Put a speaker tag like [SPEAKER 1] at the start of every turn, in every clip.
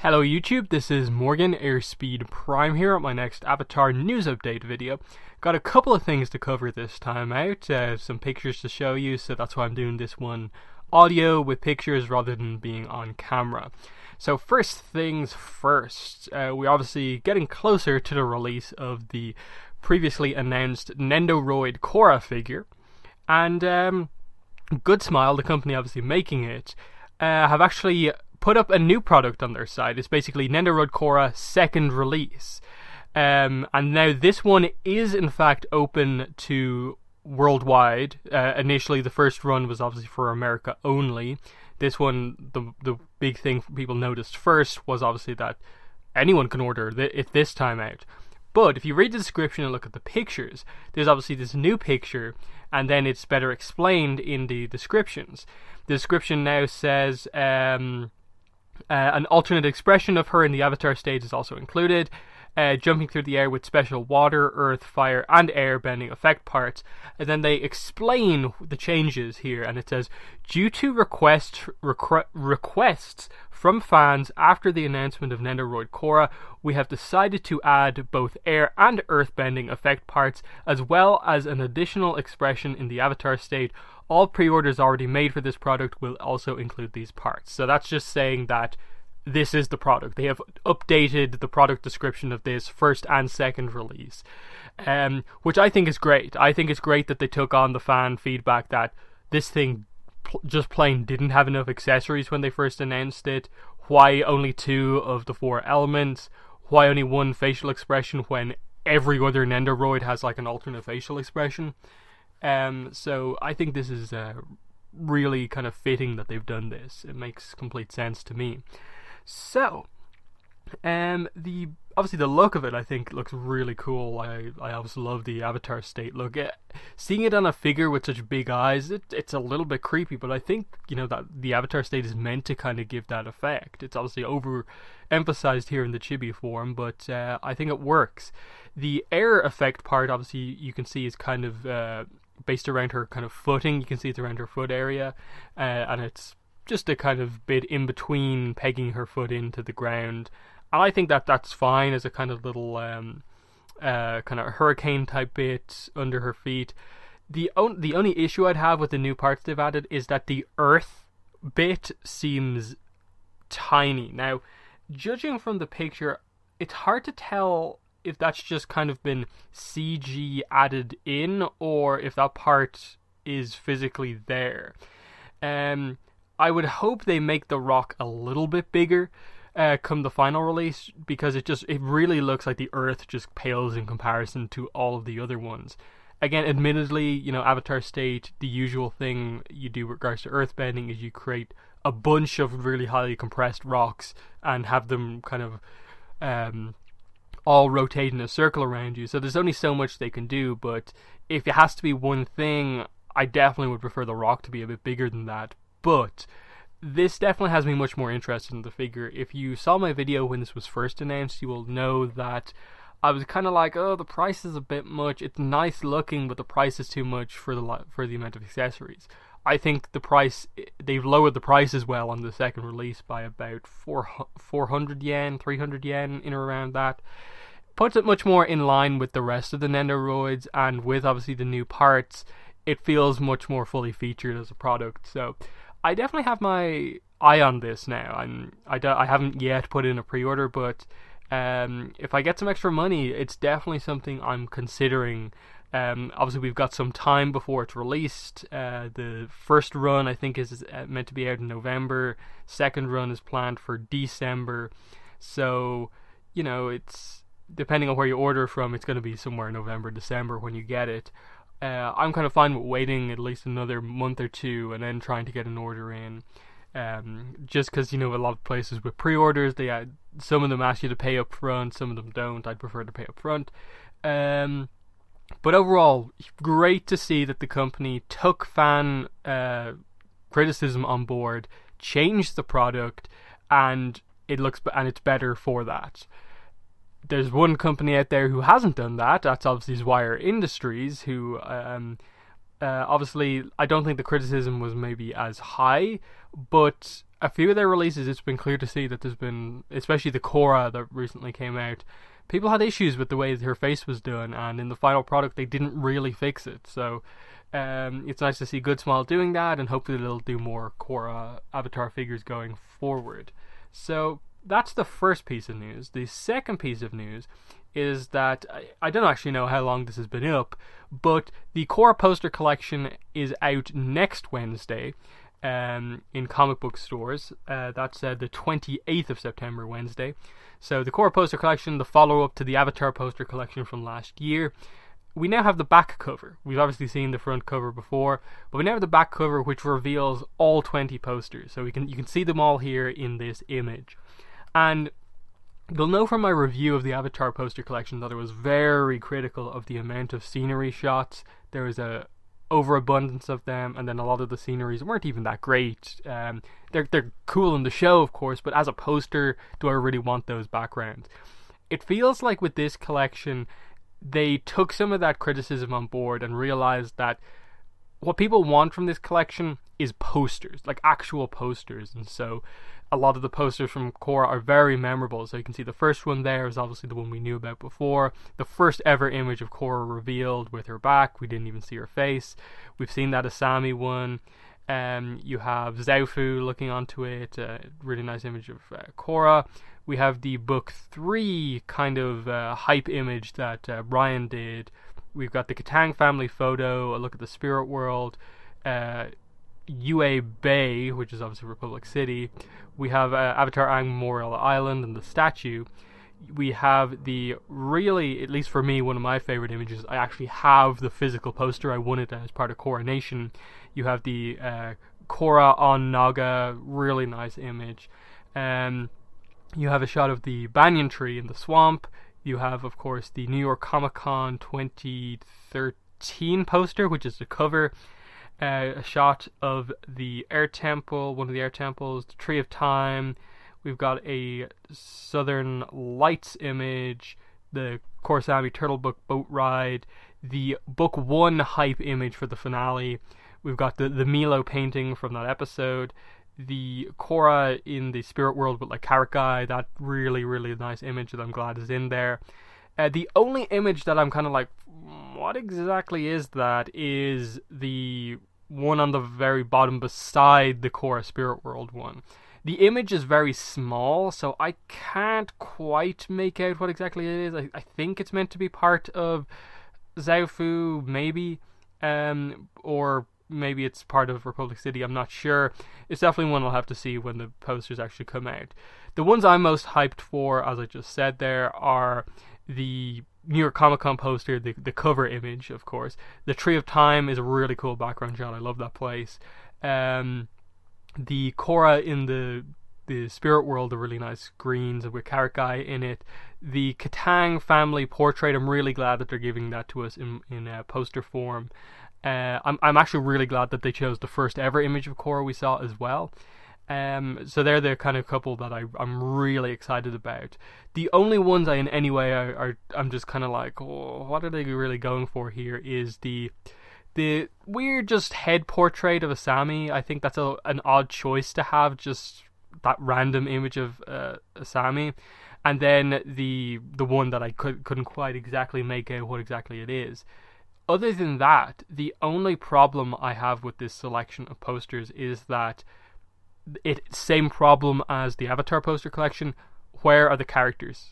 [SPEAKER 1] Hello YouTube, this is Morgan Airspeed Prime here at my next Avatar news update video. Got a couple of things to cover this time out, some pictures to show you, so that's why I'm doing this one audio with pictures rather than being on camera. So first things first, we're obviously getting closer to the release of the previously announced Nendoroid Korra figure, and Good Smile, the company obviously making it, have actually put up a new product on their site. It's basically Nendoroid Korra second release. And now this one is in fact open to worldwide. Initially the first run was obviously for America only. This one, the big thing people noticed first was obviously that anyone can order it this time out. But if you read the description and look at the pictures, there's obviously this new picture, and then it's better explained in the descriptions. The description now says an alternate expression of her in the Avatar stage is also included, jumping through the air with special water, earth, fire, and air bending effect parts. And then they explain the changes here, and it says, due to requests from fans after the announcement of Nendoroid Korra, we have decided to add both air and earth bending effect parts, as well as an additional expression in the Avatar state. All pre-orders already made for this product will also include these parts. So that's just saying that this is the product. They have updated the product description of this first and second release, which I think is great. I think it's great that they took on the fan feedback that this thing just plain didn't have enough accessories when they first announced it. Why only 2 of the 4 elements? Why only 1 facial expression when every other Nendoroid has like an alternate facial expression? So I think this is really kind of fitting that they've done this. It makes complete sense to me. So, obviously the look of it I think looks really cool. I obviously love the Avatar state look. Seeing it on a figure with such big eyes, it's a little bit creepy, but I think, you know, that the Avatar state is meant to kind of give that effect. It's obviously overemphasized here in the chibi form, but I think it works. The air effect part, obviously, you can see is kind of based around her kind of footing. You can see it's around her foot area, and it's just a kind of bit in between pegging her foot into the ground. And I think that that's fine as a kind of little kind of hurricane type bit under her feet. The only issue I'd have with the new parts they've added is that the earth bit seems tiny. Now, judging from the picture, it's hard to tell if that's just kind of been CG added in or if that part is physically there. I would hope they make the rock a little bit bigger come the final release, because it really looks like the earth just pales in comparison to all of the other ones. Again, admittedly, you know, Avatar state, the usual thing you do with regards to earth bending is you create a bunch of really highly compressed rocks and have them kind of all rotate in a circle around you. So there's only so much they can do, but if it has to be one thing, I definitely would prefer the rock to be a bit bigger than that. But this definitely has me much more interested in the figure. If you saw my video when this was first announced, you will know that I was kind of like, oh, the price is a bit much. It's nice looking, but the price is too much for the amount of accessories. I think the price, they've lowered the price as well on the second release by about 400 yen, 300 yen, in or around that. Puts it much more in line with the rest of the Nendoroids, and with obviously the new parts, it feels much more fully featured as a product. So I definitely have my eye on this now. I haven't yet put in a pre-order, but if I get some extra money, it's definitely something I'm considering. Obviously we've got some time before it's released. The first run I think is meant to be out in November. Second run is planned for December. So, you know, it's depending on where you order from, it's going to be somewhere in November, December when you get it. I'm kind of fine with waiting at least another month or 2 and then trying to get an order in. Just because, you know, a lot of places with pre-orders, some of them ask you to pay up front, some of them don't. I'd prefer to pay up front. But overall, great to see that the company took fan criticism on board, changed the product, and it's better for that. There's one company out there who hasn't done that. That's obviously Zwire Industries, who obviously I don't think the criticism was maybe as high, but a few of their releases, it's been clear to see that there's been, especially the Korra that recently came out, people had issues with the way her face was done, and in the final product they didn't really fix it. So it's nice to see Good Smile doing that, and hopefully they'll do more Korra Avatar figures going forward. So that's the first piece of news. The second piece of news is that I don't actually know how long this has been up, but the Korra Poster Collection is out next Wednesday in comic book stores. That's the 28th of September, Wednesday. So the Korra Poster Collection, the follow-up to the Avatar Poster Collection from last year. We now have the back cover. We've obviously seen the front cover before, but we now have the back cover, which reveals all 20 posters. So you can see them all here in this image. And you'll know from my review of the Avatar Poster Collection that I was very critical of the amount of scenery shots. There was a overabundance of them, and then a lot of the sceneries weren't even that great. They're cool in the show, of course, but as a poster, do I really want those backgrounds? It feels like with this collection, they took some of that criticism on board and realized that what people want from this collection is posters, like actual posters. And so a lot of the posters from Korra are very memorable. So you can see the first one there is obviously the one we knew about before. The first ever image of Korra revealed with her back. We didn't even see her face. We've seen that Asami one. You have Zaofu looking onto it. Really nice image of Korra. We have the book 3 kind of hype image that Brian did. We've got the Katang family photo, a look at the spirit world, Yue Bay, which is obviously Republic City. We have Avatar Aang Memorial Island and the statue. We have the really, at least for me, one of my favorite images. I actually have the physical poster. I won it as part of Coronation. You have the Korra on Naga, really nice image. You have a shot of the banyan tree in the swamp. You have, of course, the New York Comic Con 2013 poster, which is the cover. A shot of the air temple, one of the air temples, the Tree of Time. We've got a Southern Lights image, the Korrasami Turtle Book boat ride, the book 1 hype image for the finale. We've got the Milo painting from that episode, the Korra in the spirit world with like Carrot Guy, that really, really nice image that I'm glad is in there. The only image that I'm kind of like, what exactly is that, is the one on the very bottom beside the Korra Spirit World one. The image is very small, so I can't quite make out what exactly it is. I think it's meant to be part of Zaofu, maybe, or maybe it's part of Republic City, I'm not sure. It's definitely one I'll have to see when the posters actually come out. The ones I'm most hyped for, as I just said there, are the New York Comic Con poster, the cover image, of course. The Tree of Time is a really cool background shot. I love that place. The Korra in the spirit world, the really nice greens with Carrot Guy in it. The Katang family portrait, I'm really glad that they're giving that to us in poster form. I'm actually really glad that they chose the first ever image of Korra we saw as well. So they're the kind of couple that I'm really excited about. The only ones I in any way I'm just kind of like, oh, what are they really going for here, is the weird just head portrait of Asami. I think that's an odd choice to have, just that random image of Asami. And then the one that I couldn't quite exactly make out what exactly it is. Other than that, the only problem I have with this selection of posters is that same problem as the Avatar Poster Collection. Where are the characters?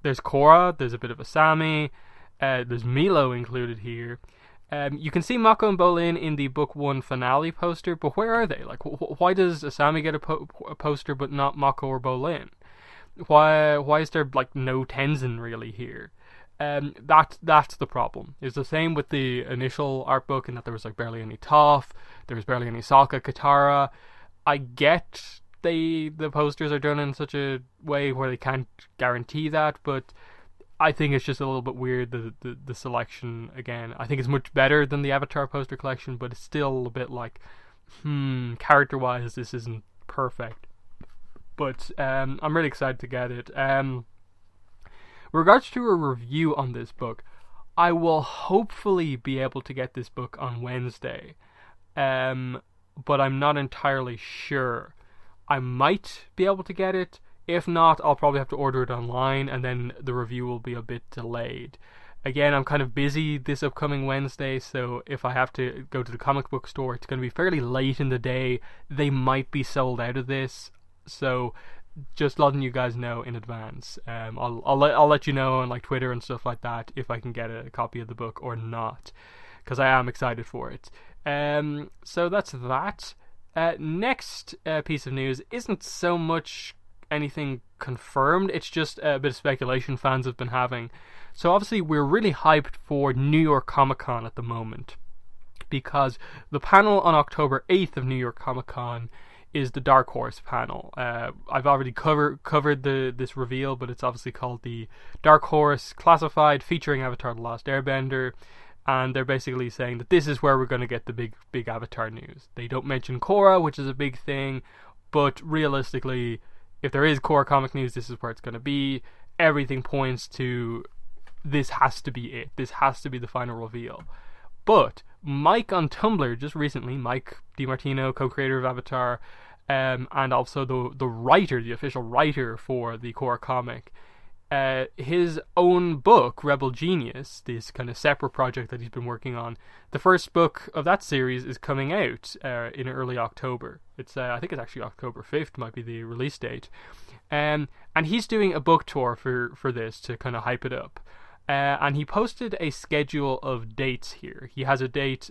[SPEAKER 1] There's Korra, there's a bit of Asami, there's Milo included here. You can see Mako and Bolin in the Book 1 finale poster, but where are they? Like, why does Asami get a poster but not Mako or Bolin? Why is there like no Tenzin really here? That's the problem. It's the same with the initial art book, in that there was like barely any Toph, there was barely any Sokka, Katara. I get the posters are done in such a way where they can't guarantee that, but I think it's just a little bit weird, the selection again. I think it's much better than the Avatar Poster Collection, but it's still a bit like, character wise this isn't perfect. But I'm really excited to get it. With regards to a review on this book, I will hopefully be able to get this book on Wednesday, but I'm not entirely sure. I might be able to get it. If not, I'll probably have to order it online, and then the review will be a bit delayed. Again, I'm kind of busy this upcoming Wednesday, so if I have to go to the comic book store, it's going to be fairly late in the day. They might be sold out of this, so just letting you guys know in advance. I'll let you know on like Twitter and stuff like that if I can get a copy of the book or not, because I am excited for it. So that's that. Next piece of news isn't so much anything confirmed, it's just a bit of speculation fans have been having. So obviously we're really hyped for New York Comic Con at the moment, because the panel on October 8th of New York Comic Con is the Dark Horse panel. I've already covered this reveal, but it's obviously called the Dark Horse Classified, featuring Avatar The Last Airbender, and they're basically saying that this is where we're going to get the big Avatar news. They don't mention Korra, which is a big thing, but realistically, if there is Korra comic news, this is where it's going to be. Everything points to this has to be it. This has to be the final reveal. But Mike on Tumblr just recently, Mike DiMartino, co-creator of Avatar, and also the writer, the official writer for the Korra comic, his own book, Rebel Genius, this kind of separate project that he's been working on, the first book of that series is coming out in early October. It's I think it's actually October 5th might be the release date. And he's doing a book tour for this to kind of hype it up. And he posted a schedule of dates here. He has a date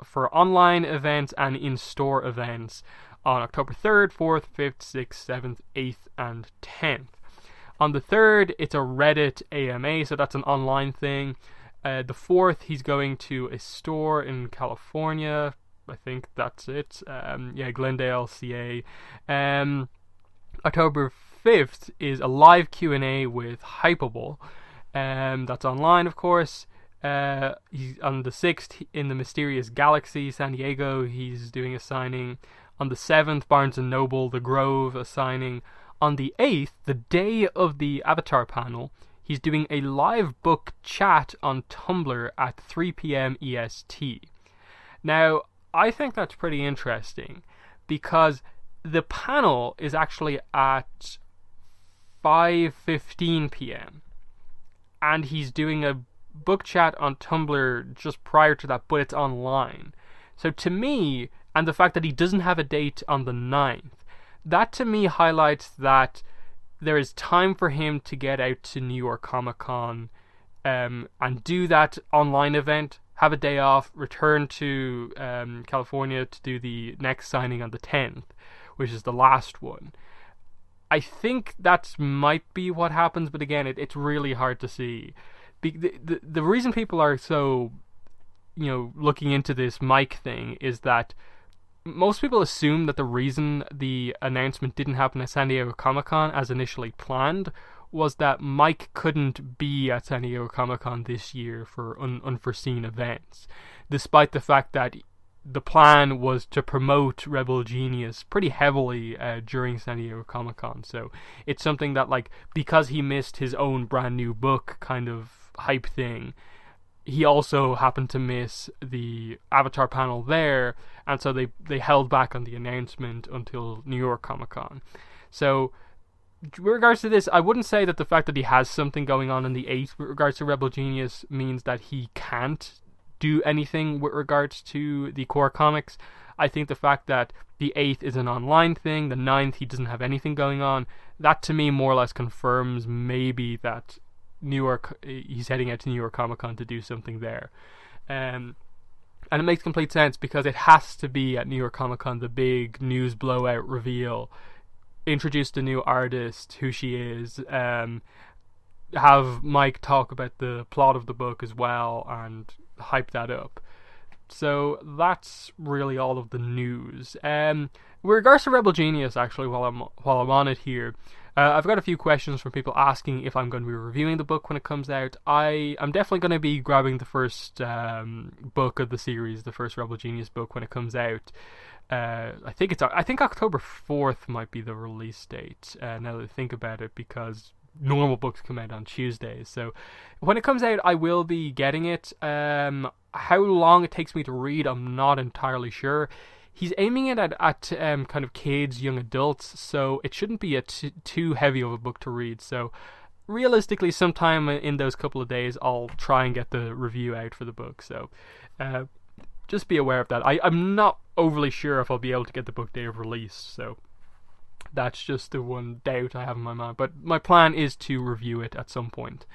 [SPEAKER 1] for online events and in-store events on October 3rd, 4th, 5th, 6th, 7th, 8th, and 10th. On the 3rd, it's a Reddit AMA, so that's an online thing. The 4th, he's going to a store in California. I think that's it. Glendale, CA. October 5th is a live Q&A with Hypable. That's online, of course. He's on the 6th in the Mysterious Galaxy, San Diego. He's doing a signing. On the 7th, Barnes & Noble, The Grove, a signing. On the 8th, the day of the Avatar panel, he's doing a live book chat on Tumblr at 3 p.m. EST. Now, I think that's pretty interesting, because the panel is actually at 5:15 p.m. and he's doing a book chat on Tumblr just prior to that, but it's online. So to me, and the fact that he doesn't have a date on the 9th, that to me highlights that there is time for him to get out to New York Comic Con and do that online event, have a day off, return to California to do the next signing on the 10th, which is the last one. I think that might be what happens, but again, it's really hard to see. The reason people are so, looking into this Mike thing is that most people assume that the reason the announcement didn't happen at San Diego Comic-Con as initially planned was that Mike couldn't be at San Diego Comic-Con this year for unforeseen events, despite the fact that the plan was to promote Rebel Genius pretty heavily during San Diego Comic-Con. So it's something that, because he missed his own brand new book kind of hype thing, he also happened to miss the Avatar panel there, and so they held back on the announcement until New York Comic Con. So, with regards to this, I wouldn't say that the fact that he has something going on the 8th with regards to Rebel Genius means that he can't do anything with regards to the core comics. I think the fact that the 8th is an online thing, the 9th he doesn't have anything going on, that to me more or less confirms maybe that he's heading out to New York Comic Con to do something there. And it makes complete sense, because it has to be at New York Comic Con the big news blowout reveal. Introduce the new artist, who she is, have Mike talk about the plot of the book as well, and hype that up. So that's really all of the news. With regards to Rebel Genius, actually, while I'm on it here, I've got a few questions from people asking if I'm going to be reviewing the book when it comes out. I'm definitely going to be grabbing the first book of the series, the first Rebel Genius book, when it comes out. I think October 4th might be the release date, now that I think about it, because normal books come out on Tuesdays. So when it comes out, I will be getting it. How long it takes me to read, I'm not entirely sure. he's aiming it at kind of kids, young adults, so it shouldn't be too heavy of a book to read. So realistically, sometime in those couple of days, I'll try and get the review out for the book. So just be aware of that. I'm not overly sure if I'll be able to get the book day of release, so that's just the one doubt I have in my mind. But my plan is to review it at some point.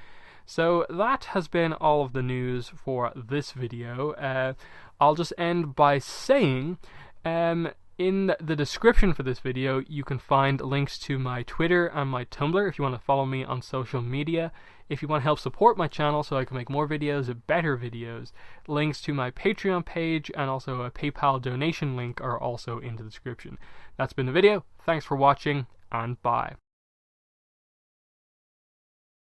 [SPEAKER 1] So that has been all of the news for this video. I'll just end by saying, in the description for this video, you can find links to my Twitter and my Tumblr if you want to follow me on social media. If you want to help support my channel so I can make more videos, better videos, links to my Patreon page and also a PayPal donation link are also in the description. That's been the video. Thanks for watching, and bye.